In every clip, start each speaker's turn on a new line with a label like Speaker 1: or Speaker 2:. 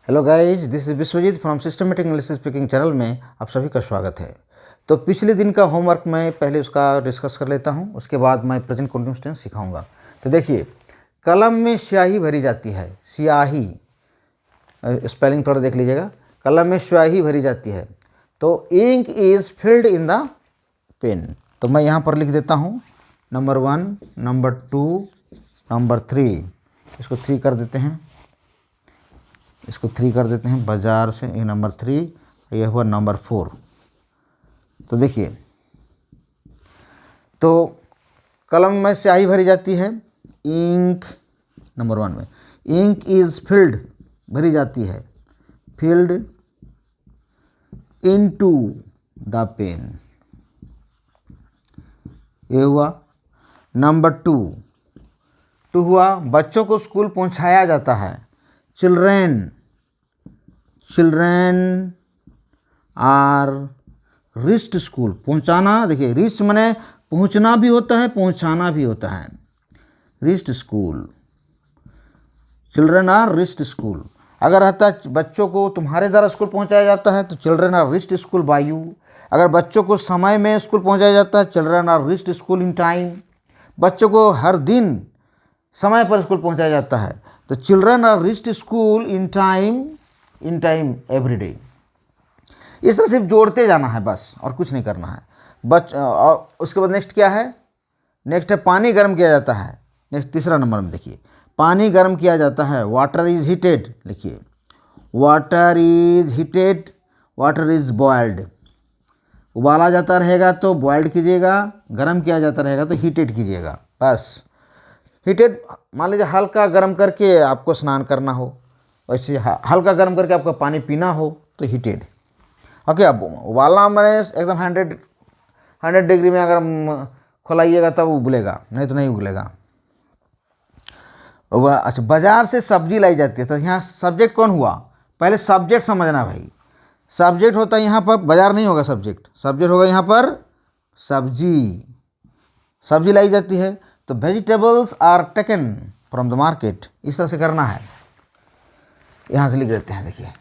Speaker 1: Hello guys, this is Vishwajeet from systematic English speaking channel में आप सभी का स्वागत है। तो पिछले दिन का होमवर्क मैं पहले उसका डिस्कस कर लेता हूं, उसके बाद मैं प्रेजेंट कंटिन्यूअस टेंस सिखाऊंगा। तो देखिए, कलम में स्याही भरी जाती है। स्याही, स्पेलिंग थोड़ा देख लीजिएगा। कलम में स्याही भरी जाती है तो ink is filled in the pen. तो मैं यहाँ पर लिख देता हूँ नंबर 1, नंबर 2, नंबर 3। इसको 3 कर देते हैं, इसको 3 कर देते हैं। बाजार से ये नंबर 3, यह हुआ नंबर 4। तो देखिए, तो कलम में स्याही भरी जाती है। इंक नंबर 1 में इंक इज फिल्ड भरी जाती है, फिल्ड इनटू द पेन। ये हुआ नंबर 2 हुआ बच्चों को स्कूल पहुंचाया जाता है। Children are reached school. पहुंचाना, देखिए रिस्ट माने पहुंचना भी होता है, पहुंचाना भी होता है। Reached school, children are reached school. अगर रहता है बच्चों को तुम्हारे द्वारा स्कूल पहुंचाया जाता है तो children are reached school by you. अगर बच्चों को समय में स्कूल पहुंचाया जाता है, children are reached school in time. बच्चों को हर दिन समय पर स्कूल पहुंचाया जाता है तो children are reached school in time every day. इस तरह सिर्फ जोड़ते जाना है बस, और कुछ नहीं करना है। और उसके बाद नेक्स्ट क्या है? नेक्स्ट है पानी गर्म किया जाता है। नेक्स्ट तीसरा नंबर में देखिए, पानी गर्म किया जाता है। वाटर इज हीटेड, लिखिए water is heated, water is boiled. उबाला जाता रहेगा तो बॉयल्ड कीजिएगा, गर्म किया जाता रहेगा तो हीटेड कीजिएगा। बस हीटेड, मान लीजिए हल्का गर्म करके आपको स्नान करना हो, वैसे हल्का गर्म करके आपको पानी पीना हो तो हीटेड। ओके, अब उबालना मैंने एकदम 100 डिग्री में अगर खुलाइएगा तब उबलेगा, नहीं तो नहीं उबलेगा। अच्छा, बाजार से सब्जी लाई जाती है। तो यहाँ सब्जेक्ट कौन हुआ? पहले सब्जेक्ट समझना भाई। सब्जेक्ट होता है यहाँ पर, बाजार नहीं होगा सब्जेक्ट। सब्जेक्ट होगा यहाँ पर सब्जी। सब्जी लाई जाती है तो vegetables are taken from the market. इस तरह से करना है। यहाँ से लिख देते हैं, देखिए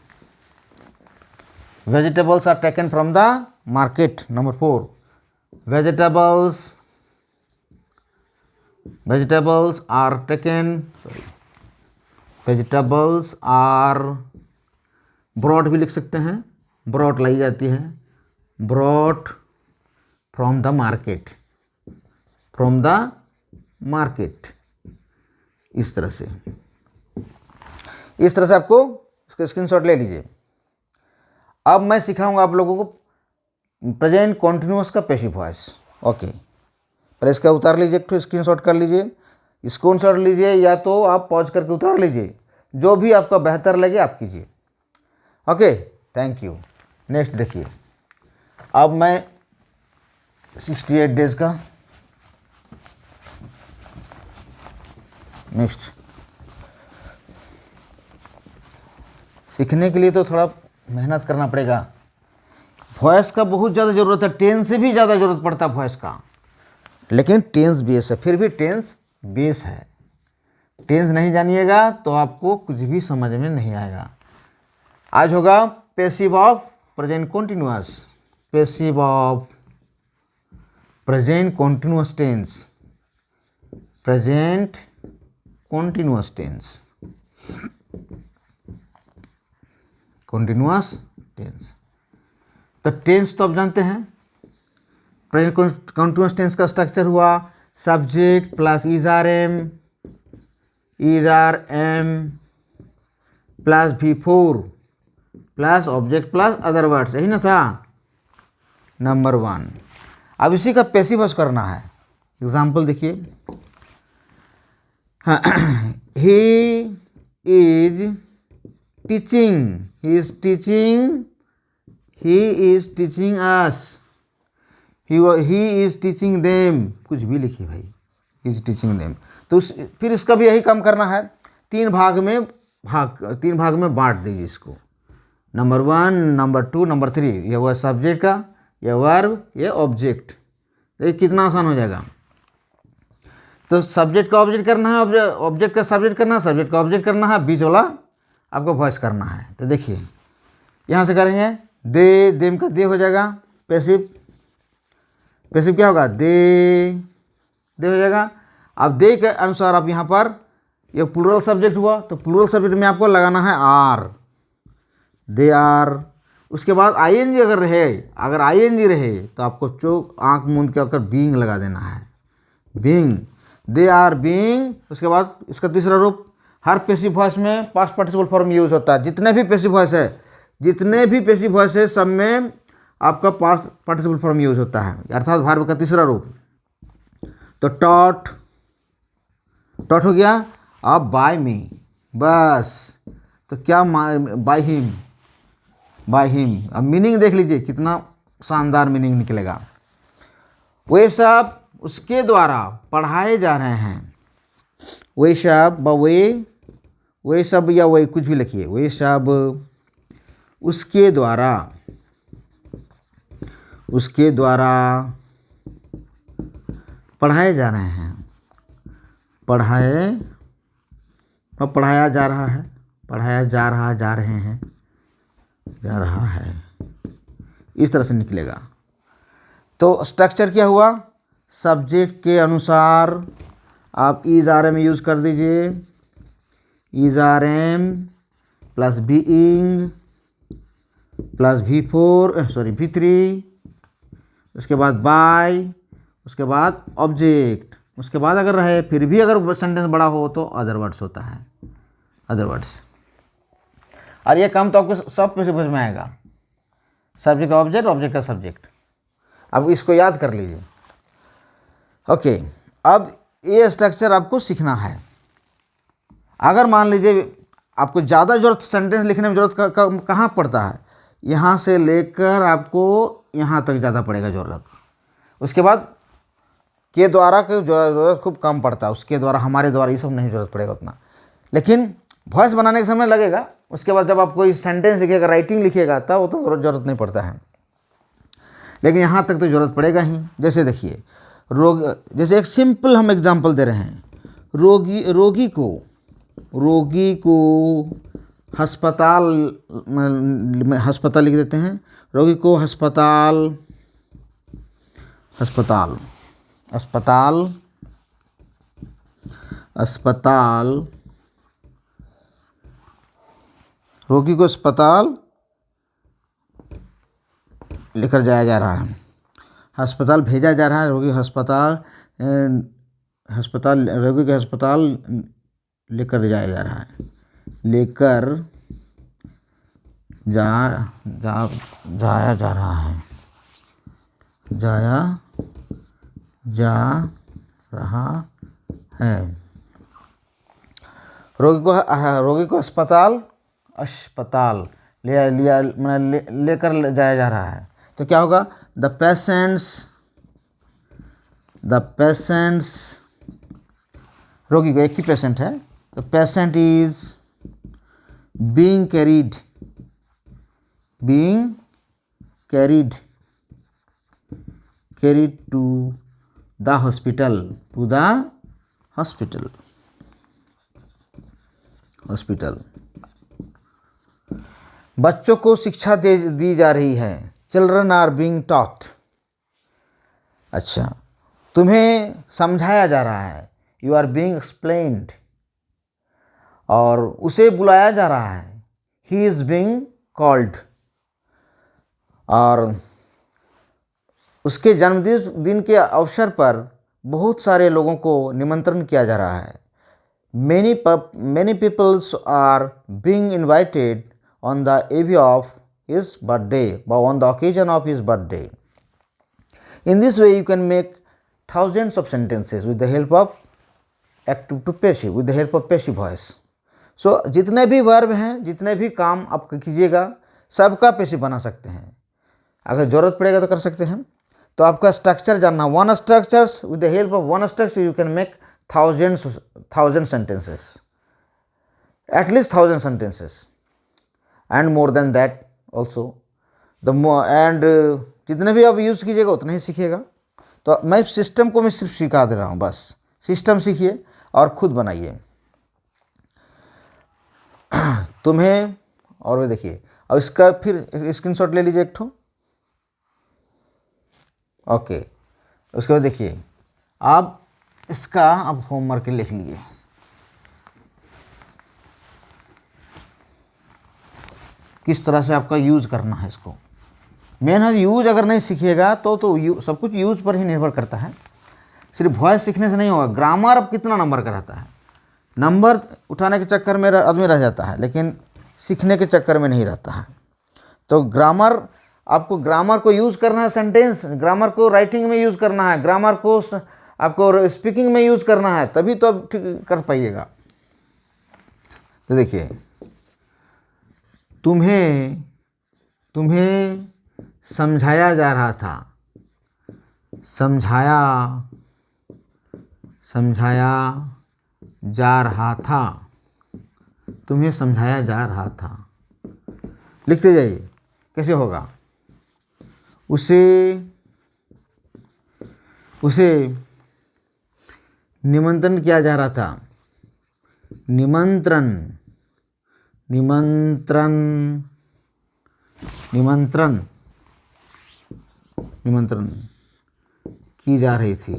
Speaker 1: vegetables are taken from the market. Number 4, vegetables are taken, vegetables are, bread भी लिख सकते हैं, ब्रॉड लाई जाती है, bread from the market, from the market. इस तरह से आपको इसका स्क्रीनशॉट ले लीजिए। अब मैं सिखाऊंगा आप लोगों को प्रेजेंट कॉन्टिन्यूअस का पैसिव वॉइस। ओके, पर इसका उतार लीजिए, एक तो स्क्रीनशॉट कर लीजिए, स्क्रीनशॉट लीजिए, या तो आप पॉज करके उतार लीजिए, जो भी आपका बेहतर लगे आप कीजिए। Okay, thank you. नेक्स्ट देखिए, अब मैं 68 डेज का नेक्स्ट सीखने के लिए तो थोड़ा मेहनत करना पड़ेगा। वॉइस का बहुत ज़्यादा ज़रूरत है, टेंस से भी ज़्यादा ज़रूरत पड़ता है वॉइस का। लेकिन टेंस बेस है, फिर भी टेंस बेस है। टेंस नहीं जानिएगा तो आपको कुछ भी समझ में नहीं आएगा। आज होगा passive of present continuous, passive of present continuous tense, present continuous tense, continuous tense. तो टेंस तो आप जानते हैं, प्रेजेंट कॉन्टिन्यूअस टेंस का स्ट्रक्चर हुआ subject plus is are am plus V4 plus object plus other words, यही ना था नंबर 1। अब इसी का पैसिव वॉइस करना है। एग्जाम्पल देखिए, he is teaching us, he is teaching them, कुछ भी लिखिए भाई, ही इज टीचिंग देम। तो फिर इसका भी यही काम करना है, 3 भाग में बांट दीजिए इसको। Number 1, number 2, number 3। यह हुआ सब्जेक्ट का, यह वर्ब, यह ऑब्जेक्ट। देखिए कितना आसान हो जाएगा। तो सब्जेक्ट का ऑब्जेक्ट करना है, ऑब्जेक्ट का सब्जेक्ट करना है, सब्जेक्ट का ऑब्जेक्ट करना है, बीच वाला आपको वॉइस करना है। तो देखिए यहाँ से करेंगे दे, देम का दे हो जाएगा, पैसिव, पैसिव क्या होगा, दे हो जाएगा। अब दे के अनुसार आप यहाँ पर ये प्लूरल सब्जेक्ट हुआ, तो प्लूरल सब्जेक्ट में आपको लगाना है आर, दे आर। उसके बाद आईएनजी अगर रहे, अगर आईएनजी रहे तो आपको चोक आंख मूंद के आकर बीइंग लगा देना है, बीइंग, दे आर बीइंग। उसके बाद इसका तीसरा रूप, हर पैसिव वॉइस में पास्ट पार्टिसिपल फॉर्म यूज होता है। जितने भी पैसिव वॉइस है, जितने भी पैसिव वॉइस है, सब में आपका पास्ट पार्टिसिपल फॉर्म यूज होता है, अर्थात वर्ब का तीसरा रूप। तो टॉट, टॉट हो गया। अब बाय मी, बस, तो क्या बाय हिम, बाय हिम। अब मीनिंग देख लीजिए कितना शानदार मीनिंग निकलेगा। वे सब उसके द्वारा पढ़ाए जा रहे हैं, वे सब वे सब या वे कुछ भी लिखिए, वे सब उसके द्वारा पढ़ाए जा रहे हैं, पढ़ाया जा रहा है, पढ़ाया जा रहा, जा रहे हैं, जा रहा है, इस तरह से निकलेगा। तो स्ट्रक्चर क्या हुआ, सब्जेक्ट के अनुसार आप इज आर एम यूज़ कर दीजिए, is are am plus being plus V3, उसके बाद बाय, उसके बाद ऑब्जेक्ट, उसके बाद अगर रहे फिर भी अगर सेंटेंस बड़ा हो तो अदर वर्ड्स होता है, अदर वर्ड्स। और ये काम तो आपको सब पे समझ में आएगा, सब्जेक्ट ऑब्जेक्ट, ऑब्जेक्ट का सब्जेक्ट। अब इसको याद कर लीजिए। ओके, अब ये स्ट्रक्चर आपको सीखना है। अगर मान लीजिए आपको ज़्यादा ज़रूरत सेंटेंस लिखने में ज़रूरत कहाँ पड़ता है, यहाँ से लेकर आपको यहाँ तक ज़्यादा पड़ेगा ज़रूरत। उसके बाद के द्वारा की ज़रूरत खूब कम पड़ता है, उसके द्वारा, हमारे द्वारा, ये सब नहीं ज़रूरत पड़ेगा उतना। लेकिन वॉइस बनाने के समय लगेगा। उसके बाद जब आप कोई सेंटेंस लिखिएगा, राइटिंग लिखिएगा, तब वो तो ज़रूरत नहीं पड़ता है, लेकिन यहाँ तक तो ज़रूरत पड़ेगा ही। जैसे देखिए जैसे एक सिंपल हम एग्जांपल दे रहे हैं, रोगी को अस्पताल लिख देते हैं, रोगी को अस्पताल रोगी को अस्पताल लेकर जाया जा रहा है, अस्पताल भेजा जा रहा है, रोगी को अस्पताल लेकर जाया जा रहा है, जाया जा रहा है, जाया जा रहा है। रोगी को अस्पताल लेकर जाया जा रहा है। तो क्या होगा, द पेशेंट्स, रोगी को एक ही पेशेंट है, तो patient is being carried to the hospital, बच्चों को शिक्षा दी जा रही है, चिल्ड्रन आर बीइंग टॉट। अच्छा, तुम्हें समझाया जा रहा है, यू आर बीइंग एक्सप्लेन्ड। और उसे बुलाया जा रहा है, ही इज़ बीइंग कॉल्ड। और उसके जन्मदिन के अवसर पर बहुत सारे लोगों को निमंत्रण किया जा रहा है, many peoples are being invited on the eve of his birthday, on the occasion of his birthday. In this way you can make thousands of sentences with the help of active to passive, with the help of passive voice. So जितने भी verb हैं, जितने भी काम आप कीजिएगा, सबका passive बना सकते हैं। अगर ज़रूरत पड़ेगा तो कर सकते हैं। तो आपका स्ट्रक्चर जानना, one structures, with the help of one structure you can make thousand sentences, at least 1000 sentences, and more than that also. The more and जितने भी आप यूज़ कीजिएगा उतना ही सीखिएगा। तो मैं सिस्टम को सिर्फ सिखा दे रहा हूँ, बस सिस्टम सीखिए और खुद बनाइए। तुम्हें, और देखिए अब इसका फिर स्क्रीनशॉट ले लीजिए एक ठो। ओके, उसके बाद देखिए आप इसका अब होमवर्क लिख लीजिए। किस तरह से आपका यूज करना है इसको। मेन है यूज अगर नहीं सीखिएगा तो सब कुछ यूज पर ही निर्भर करता है। सिर्फ वॉइस सीखने से नहीं होगा। ग्रामर अब कितना नंबर का रहता है, नंबर उठाने के चक्कर में आदमी रह जाता है, लेकिन सीखने के चक्कर में नहीं रहता है। तो ग्रामर, आपको ग्रामर को यूज़ करना है, सेंटेंस ग्रामर को राइटिंग में यूज़ करना है, ग्रामर को आपको स्पीकिंग में यूज़ करना है, तभी तो आप ठीक कर पाइएगा। तो देखिए तुम्हें समझाया जा रहा था, समझाया जा रहा था, तुम्हें समझाया जा रहा था। लिखते जाइए कैसे होगा। उसे निमंत्रण किया जा रहा था, निमंत्रण की जा रही थी।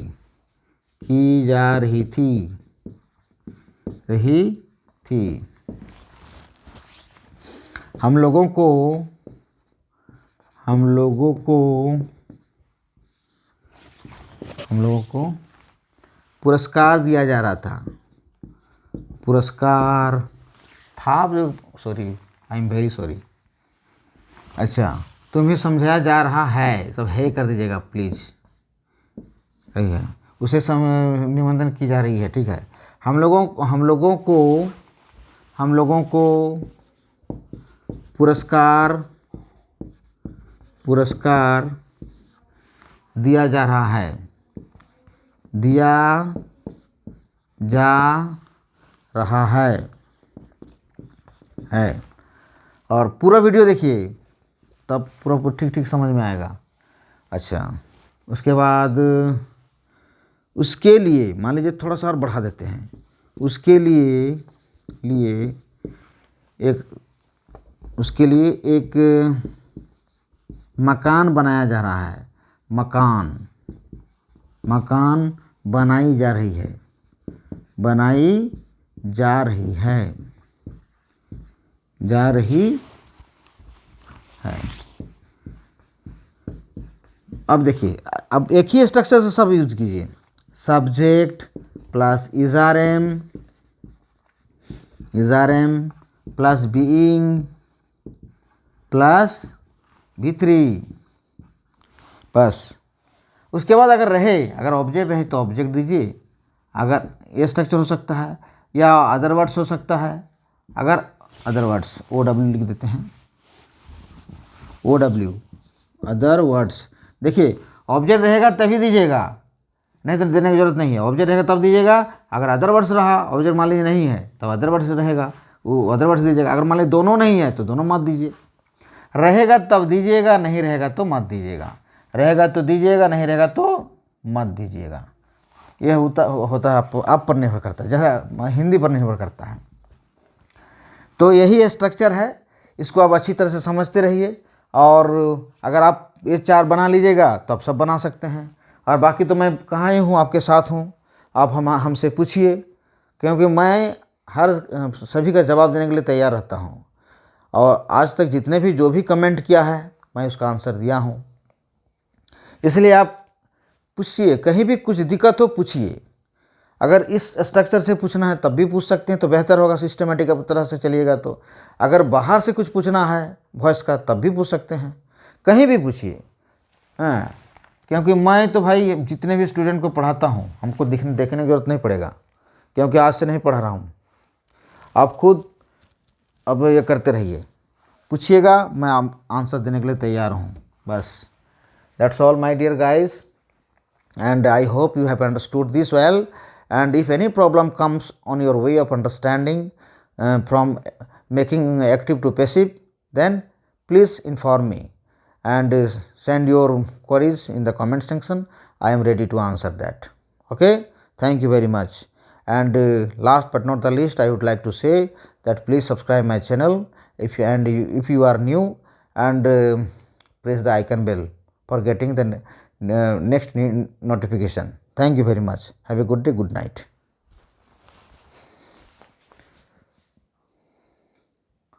Speaker 1: हम लोगों को पुरस्कार दिया जा रहा था, पुरस्कार था, sorry I am very sorry. अच्छा, तुम्हें समझाया जा रहा है, सब है कर दीजिएगा प्लीज़, सही है। उसे निमंत्रण की जा रही है, ठीक है। हम लोगों को पुरस्कार दिया जा रहा है, दिया जा रहा है। और पूरा वीडियो देखिए तब पूरा ठीक समझ में आएगा। अच्छा, उसके बाद उसके लिए मान लीजिए थोड़ा सा और बढ़ा देते हैं। उसके लिए एक मकान बनाया जा रहा है, मकान बनाई जा रही है। अब देखिए, अब एक ही स्ट्रक्चर से सब यूज कीजिए। सब्जेक्ट प्लस इज़ारेम प्लस बीइंग प्लस V3, बस। उसके बाद अगर ऑब्जेक्ट रहे तो ऑब्जेक्ट दीजिए। अगर ये स्ट्रक्चर हो सकता है या अदर वर्ड्स हो सकता है। अगर अदर वर्ड्स OW लिख देते हैं, OW अदर वर्ड्स। देखिए ऑब्जेक्ट रहेगा तभी दीजिएगा, नहीं तो देने की जरूरत नहीं है। ऑब्जेक्ट रहेगा तब दीजिएगा। अगर अदर वर्ड्स रहा, ऑब्जेक्ट मान लीजिए नहीं है तब अदर वर्ड्स रहेगा, वो अदर वर्ड्स दीजिएगा। अगर मान लीजिए दोनों नहीं है तो दोनों मत दीजिए। रहेगा तब दीजिएगा, नहीं रहेगा तो मत दीजिएगा। रहेगा तो दीजिएगा, नहीं रहेगा तो मत दीजिएगा। यह होता है आप पर निर्भर करता है, जैसे हिंदी पर निर्भर करता है। तो यही स्ट्रक्चर है, इसको आप अच्छी तरह से समझते रहिए। और अगर आप ये 4 बना लीजिएगा तो आप सब बना सकते हैं। और बाकी तो मैं कहाँ ही हूँ, आपके साथ हूँ। आप हमसे पूछिए, क्योंकि मैं सभी का जवाब देने के लिए तैयार रहता हूँ। और आज तक जितने भी जो भी कमेंट किया है मैं उसका आंसर दिया हूँ। इसलिए आप पूछिए, कहीं भी कुछ दिक्कत हो पूछिए। अगर इस स्ट्रक्चर से पूछना है तब भी पूछ सकते हैं, तो बेहतर होगा। सिस्टमेटिक तरह से चलिएगा तो। अगर बाहर से कुछ पूछना है वॉइस का तब भी पूछ सकते हैं, कहीं भी पूछिए। हाँ, क्योंकि मैं तो भाई जितने भी स्टूडेंट को पढ़ाता हूँ, हमको देखने की ज़रूरत नहीं पड़ेगा, क्योंकि आज से नहीं पढ़ा रहा हूँ। आप खुद अब ये करते रहिए, पूछिएगा, मैं आंसर देने के लिए तैयार हूँ। बस, that's all my dear guys, and I hope you have understood this well. And if any problem comes on your way of understanding from making active to passive, then please inform me and send your queries in the comment section. I am ready to answer that. Okay, thank you very much. And last but not the least, I would like to say that please subscribe my channel if you are new, and press the icon bell for getting the next notification. Thank you very much. Have a good day. Good night.